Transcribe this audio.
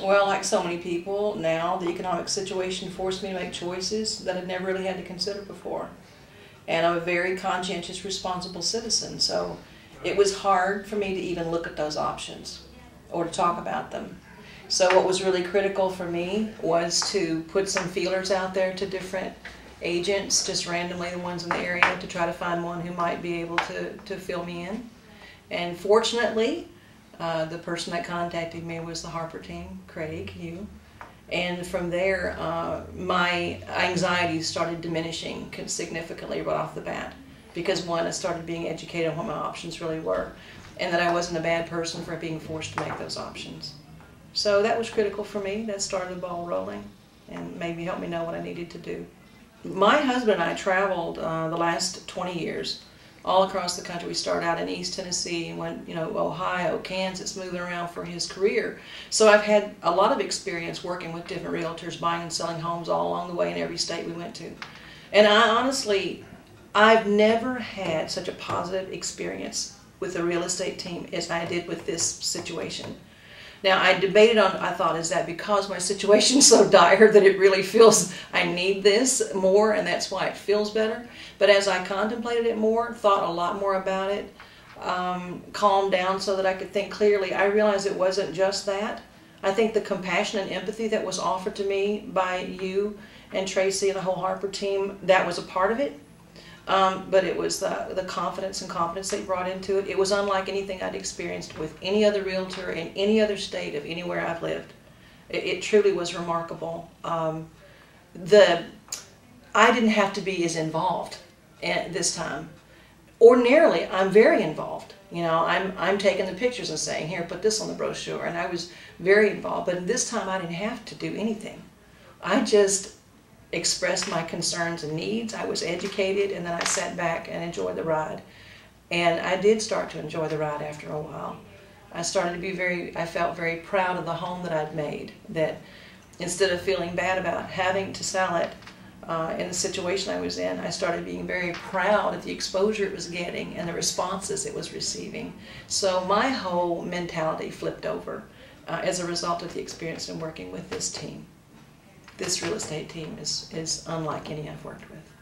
Well, like so many people now, the economic situation forced me to make choices that I'd never really had to consider before. And I'm a very conscientious, responsible citizen, so it was hard for me to even look at those options or to talk about them. So what was really critical for me was to put some feelers out there to different agents, just randomly the ones in the area, to try to find one who might be able to fill me in. And fortunately, the person that contacted me was the Harper Team, Craig, you. And from there, my anxiety started diminishing significantly right off the bat. Because one, I started being educated on what my options really were, and that I wasn't a bad person for being forced to make those options. So that was critical for me. That started the ball rolling and maybe helped me know what I needed to do. My husband and I traveled the last 20 years all across the country. We started out in East Tennessee and went, Ohio, Kansas, moving around for his career. So I've had a lot of experience working with different realtors, buying and selling homes all along the way in every state we went to. And I've never had such a positive experience with the real estate team as I did with this situation. Now, I debated on, I thought, is that because my situation's so dire that it really feels I need this more and that's why it feels better? But as I contemplated it more, thought a lot more about it, calmed down so that I could think clearly, I realized it wasn't just that. I think the compassion and empathy that was offered to me by you and Tracy and the whole Harper team, that was a part of it. But it was the confidence and competence they brought into it. It was unlike anything I'd experienced with any other realtor in any other state of anywhere I've lived. It truly was remarkable. I didn't have to be as involved this time. Ordinarily, I'm very involved. I'm taking the pictures and saying, here, put this on the brochure, and I was very involved. But this time, I didn't have to do anything. I just expressed my concerns and needs. I was educated, and then I sat back and enjoyed the ride. And I did start to enjoy the ride after a while. I felt very proud of the home that I'd made, that instead of feeling bad about having to sell it in the situation I was in, I started being very proud of the exposure it was getting and the responses it was receiving. So my whole mentality flipped over as a result of the experience in working with this team. This real estate team is unlike any I've worked with.